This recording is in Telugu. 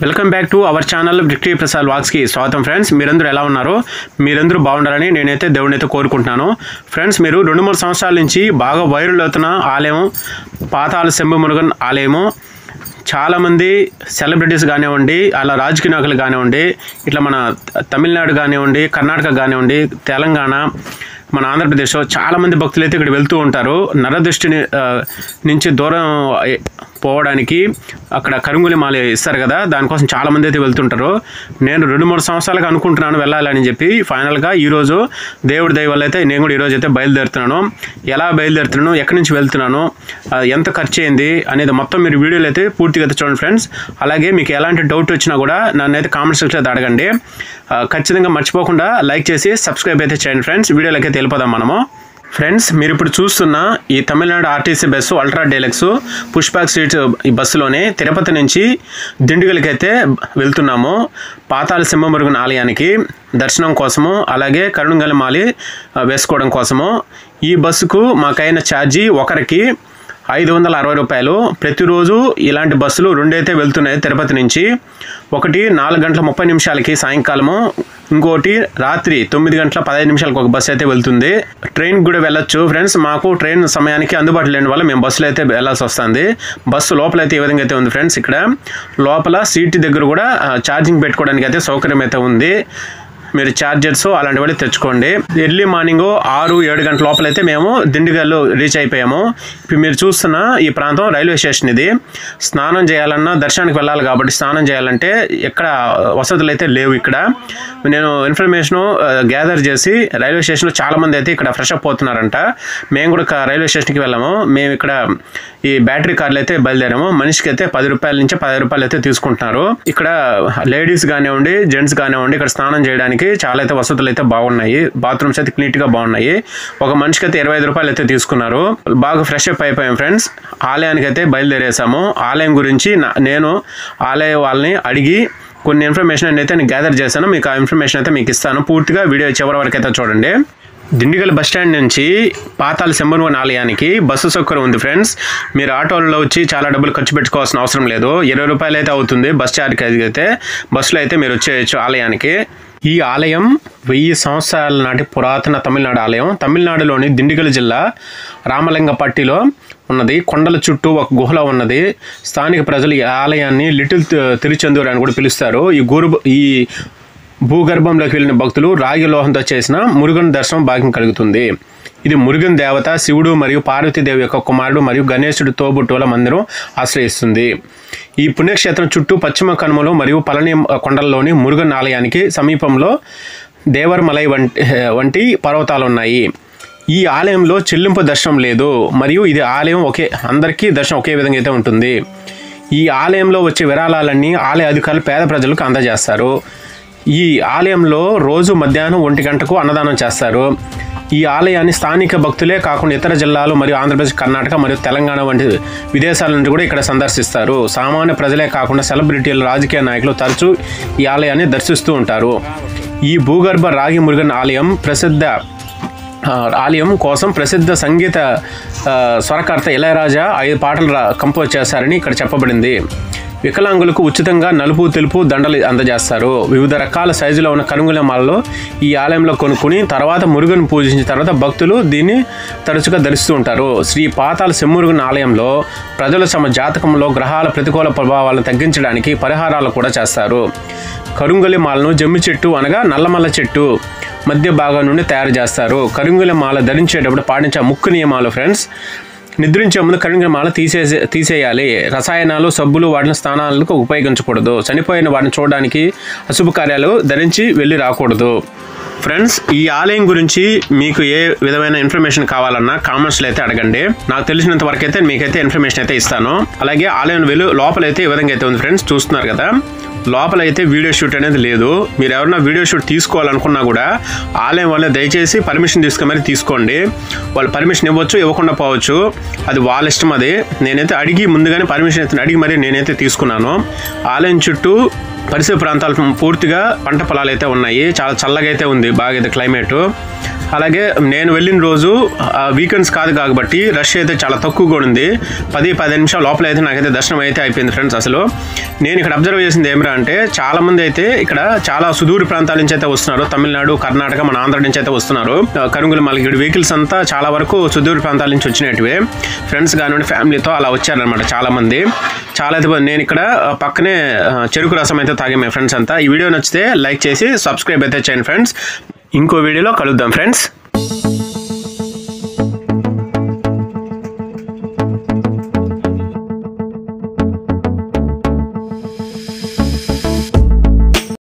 Welcome back to our channel victory Prasad vlogs కి స్వాగతం ఫ్రెండ్స్. మీరందరూ ఎలా ఉన్నారు? మీరందరూ బాగుండాలని నేనైతే దేవుడినైతే కోరుకుంటున్నాను. ఫ్రెండ్స్, మీరు 2-3 సంవత్సరాల నుంచి బాగా వైరల్ అవుతున్న ఆలయం పాతాళ శంభు మురుగన్ ఆలయము. చాలామంది సెలబ్రిటీస్ కానివ్వండి, అలా రాజకీయ నాయకులు కానివ్వండి, ఇట్లా మన తమిళనాడు కానివ్వండి, కర్ణాటక కానివ్వండి, తెలంగాణ, మన ఆంధ్రప్రదేశ్లో చాలామంది భక్తులు అయితే ఇక్కడ వెళ్తూ ఉంటారు. నరదృష్టిని నుంచి దూరం పోవడానికి అక్కడ కరుంగులి మాల ఇస్తారు కదా, దానికోసం చాలామంది అయితే వెళ్తుంటారు. నేను 2-3 సంవత్సరాలుగా అనుకుంటున్నాను వెళ్ళాలని చెప్పి. ఫైనల్గా ఈరోజు దేవుడి దయ వల్ల అయితే నేను కూడా ఈరోజు అయితే బయలుదేరుతున్నాను. ఎలా బయలుదేరుతున్నాను, ఎక్కడి నుంచి వెళ్తున్నాను, ఎంత ఖర్చు అయింది అనేది మొత్తం మీరు వీడియోలో అయితే పూర్తిగా అయితే చూడండి ఫ్రెండ్స్. అలాగే మీకు ఎలాంటి డౌట్ వచ్చినా కూడా నన్ను అయితే కామెంట్ సెక్షన్లో అయితే అడగండి. ఖచ్చితంగా మర్చిపోకుండా లైక్ చేసి సబ్స్క్రైబ్ అయితే చేయండి ఫ్రెండ్స్. వీడియోలోకి అయితే వెళ్ళిపోదాం మనము. ఫ్రెండ్స్, మీరు ఇప్పుడు చూస్తున్న ఈ Tamil Nadu RTC bus ultra deluxe Pushpak seats ఈ బస్సులోనే తిరుపతి నుంచి దిండుగలకి అయితే వెళ్తున్నాము. పాతాళ శంభు మురుగన్ ఆలయానికి దర్శనం కోసము, అలాగే కరుంగలి మాల వేసుకోవడం కోసము. ఈ బస్సుకు మాకైన ఛార్జీ ఒకరికి 560 రూపాయలు. ప్రతిరోజు ఇలాంటి బస్సులు 2 అయితే వెళ్తున్నాయి తిరుపతి నుంచి. ఒకటి 4:30 సాయంకాలము, ఇంకోటి రాత్రి 9:15 ఒక బస్సు అయితే వెళ్తుంది. ట్రైన్ కూడా వెళ్ళొచ్చు ఫ్రెండ్స్. మాకు ట్రైన్ సమయానికి అందుబాటులో లేని వల్ల మేము బస్సులో అయితే వెళ్ళాల్సి వస్తుంది. బస్సు లోపల అయితే ఈ విధంగా అయితే ఉంది ఫ్రెండ్స్. ఇక్కడ లోపల సీట్ దగ్గర కూడా ఛార్జింగ్ పెట్టుకోవడానికి అయితే సౌకర్యం అయితే ఉంది. మీరు ఛార్జర్స్ అలాంటి వాళ్ళు తెచ్చుకోండి. ఎర్లీ మార్నింగ్ 6-7 గంటల లోపల అయితే మేము దిండుగల్లో రీచ్ అయిపోయాము. ఇప్పుడు మీరు చూస్తున్న ఈ ప్రాంతం రైల్వే స్టేషన్ ఇది. స్నానం చేయాలన్నా, దర్శనానికి వెళ్ళాలి కాబట్టి స్నానం చేయాలంటే ఎక్కడ వసతులు అయితే లేవు. ఇక్కడ నేను ఇన్ఫర్మేషన్ గ్యాదర్ చేసి రైల్వే స్టేషన్లో చాలామంది అయితే ఇక్కడ ఫ్రెష్ అప్ అవుతున్నారంట. మేము కూడా రైల్వే స్టేషన్కి వెళ్ళాము. మేము ఇక్కడ ఈ బ్యాటరీ కార్లు అయితే బయలుదేరాము. మనిషికి అయితే 10 రూపాయల నుంచి 15 రూపాయలు అయితే తీసుకుంటున్నారు. ఇక్కడ లేడీస్ కానివ్వండి, జెంట్స్ కానివ్వండి, ఇక్కడ స్నానం చేయడానికి చాలా అయితే వసతులు అయితే బాగున్నాయి. బాత్రూమ్స్ అయితే నీట్ గా బాగున్నాయి. ఒక మనిషికి అయితే 25 రూపాయలు అయితే తీసుకున్నారు. బాగా ఫ్రెష్ అప్ అయిపోయాం ఫ్రెండ్స్. ఆలయానికి అయితే బయలుదేరేసాము. ఆలయం గురించి నేను ఆలయ వాళ్ళని అడిగి కొన్ని ఇన్ఫర్మేషన్ అయితే నేను గ్యాదర్ చేశాను. మీకు ఆ ఇన్ఫర్మేషన్ అయితే మీకు ఇస్తాను. పూర్తిగా వీడియో చివరి వరకు అయితే చూడండి. దిండిగల్ బస్ స్టాండ్ నుంచి పాతాళ శంభు మురుగన్ ఆలయానికి బస్సు సౌకర్యం ఉంది ఫ్రెండ్స్. మీరు ఆటోలో వచ్చి చాలా డబ్బులు ఖర్చు పెట్టుకోవాల్సిన అవసరం లేదు. 20 రూపాయలు అయితే అవుతుంది బస్ ఛార్జ్. అయితే బస్సులో అయితే మీరు వచ్చేయచ్చు ఆలయానికి. ఈ ఆలయం 1000 సంవత్సరాల నాటి పురాతన తమిళనాడు ఆలయం. తమిళనాడులోని దిండిగల్ జిల్లా రామలింగపట్టిలో ఉన్నది. కొండల చుట్టూ ఒక గుహలో ఉన్నది. స్థానిక ప్రజలు ఈ ఆలయాన్ని లిటిల్ తిరుచెందూరు అని కూడా పిలుస్తారు. ఈ భూగర్భంలోకి వెళ్ళిన భక్తులు రాగి లోహంతో చేసిన మురుగన్ దర్శనం భాగ్యం కలుగుతుంది. ఇది మురుగన్ దేవత శివుడు మరియు పార్వతీదేవి యొక్క కుమారుడు మరియు గణేశుడు తోబుట్టువుల మందిరం ఆశ్రయిస్తుంది. ఈ పుణ్యక్షేత్రం చుట్టూ పశ్చిమ కనుమలు మరియు పళని కొండల్లోని మురుగన్ ఆలయానికి సమీపంలో దేవర్మలై వంటి పర్వతాలు ఉన్నాయి. ఈ ఆలయంలో చెల్లింపు దర్శనం లేదు మరియు ఇది ఆలయం అందరికీ దర్శనం ఒకే విధంగా అయితే ఉంటుంది. ఈ ఆలయంలో వచ్చే విరాళాలన్నీ ఆలయ అధికారులు పేద ప్రజలకు అందజేస్తారు. ఈ ఆలయంలో రోజు మధ్యాహ్నం 1 గంటకు అన్నదానం చేస్తారు. ఈ ఆలయాన్ని స్థానిక భక్తులే కాకుండా ఇతర జిల్లాలు మరియు ఆంధ్రప్రదేశ్, కర్ణాటక మరియు తెలంగాణ వంటి విదేశాల నుండి కూడా ఇక్కడ సందర్శిస్తారు. సామాన్య ప్రజలే కాకుండా సెలబ్రిటీలు, రాజకీయ నాయకులు తరచూ ఈ ఆలయాన్ని దర్శిస్తూ ఉంటారు. ఈ భూగర్భ రాగి మురుగన్ ఆలయం కోసం ప్రసిద్ధ సంగీత స్వరకర్త ఇళయరాజా 5 పాటలు కంపోజ్ చేశారని ఇక్కడ చెప్పబడింది. వికలాంగులకు ఉచితంగా నలుపు, తెలుపు దండలు అందజేస్తారు. వివిధ రకాల సైజులో ఉన్న కరుంగలి మాలలో ఈ ఆలయంలో కొనుక్కుని తర్వాత మురుగన్ పూజించిన తర్వాత భక్తులు దీన్ని తరచుగా ధరిస్తూ ఉంటారు. శ్రీ పాతాళ శంభు మురుగన్ ఆలయంలో ప్రజలు తమ జాతకంలో గ్రహాల ప్రతికూల ప్రభావాలను తగ్గించడానికి పరిహారాలు కూడా చేస్తారు. కరుంగలి మాలను జమ్మి చెట్టు అనగా నల్లమల్ల చెట్టు మధ్య భాగం నుండి తయారు చేస్తారు. కరుంగలి మాల ధరించేటప్పుడు పాటించే ముక్కు నియమాలు ఫ్రెండ్స్. నిద్రించే ముందు కరుంగలి మాల తీసేయాలి. రసాయనాలు, సబ్బులు వాటిని స్నానాలకు ఉపయోగించకూడదు. చనిపోయిన వాటిని చూడడానికి అశుభ కార్యాలు ధరించి వెళ్ళి రాకూడదు. ఫ్రెండ్స్, ఈ ఆలయం గురించి మీకు ఏ విధమైన ఇన్ఫర్మేషన్ కావాలన్నా కామెంట్స్లో అయితే అడగండి. నాకు తెలిసినంత వరకు అయితే మీకైతే ఇన్ఫర్మేషన్ అయితే ఇస్తాను. అలాగే ఆలయం లోపలైతే ఈ విధంగా అయితే ఉంది ఫ్రెండ్స్. చూస్తున్నారు కదా, లోపల అయితే వీడియో షూట్ అనేది లేదు. మీరు ఎవరైనా వీడియో షూట్ తీసుకోవాలనుకున్నా కూడా ఆలయం వల్ల దయచేసి పర్మిషన్ తీసుకొని తీసుకోండి. వాళ్ళు పర్మిషన్ ఇవ్వచ్చు, ఇవ్వకుండా పోవచ్చు, అది వాళ్ళ ఇష్టం. అది నేనైతే ముందుగానే పర్మిషన్ అడిగి మరి నేనైతే తీసుకున్నాను. ఆలయం చుట్టూ పరిసర ప్రాంతాలు పూర్తిగా పంట పొలాలు అయితే ఉన్నాయి. చాలా చల్లగా అయితే ఉంది, బాగా అయితే క్లైమేట్. అలాగే నేను వెళ్ళిన రోజు వీకెండ్స్ కాదు కాబట్టి రష్ అయితే చాలా తక్కువగా ఉంది. 10 నిమిషాల లోపల అయితే నాకైతే దర్శనం అయితే అయిపోయింది ఫ్రెండ్స్. అసలు నేను ఇక్కడ అబ్జర్వ్ చేసింది ఏమిరా అంటే చాలామంది అయితే ఇక్కడ చాలా సుదూర ప్రాంతాల నుంచి అయితే వస్తున్నారు. తమిళనాడు, కర్ణాటక, మన ఆంధ్ర నుంచి అయితే వస్తున్నారు. కరుంగుల మలగిడి వెహికల్స్ అంతా చాలా వరకు సుదూర ప్రాంతాల నుంచి వచ్చినట్టువే. ఫ్రెండ్స్ కానివ్వండి, ఫ్యామిలీతో అలా వచ్చారనమాట చాలామంది. చాలా అయితే నేను ఇక్కడ పక్కనే చెరుకు రసం అయితే తాగాము ఫ్రెండ్స్ అంతా. ఈ వీడియో నచ్చితే లైక్ చేసి సబ్స్క్రైబ్ అయితే చేయండి ఫ్రెండ్స్. ఇంకో వీడియోలో కలుద్దాం ఫ్రెండ్స్.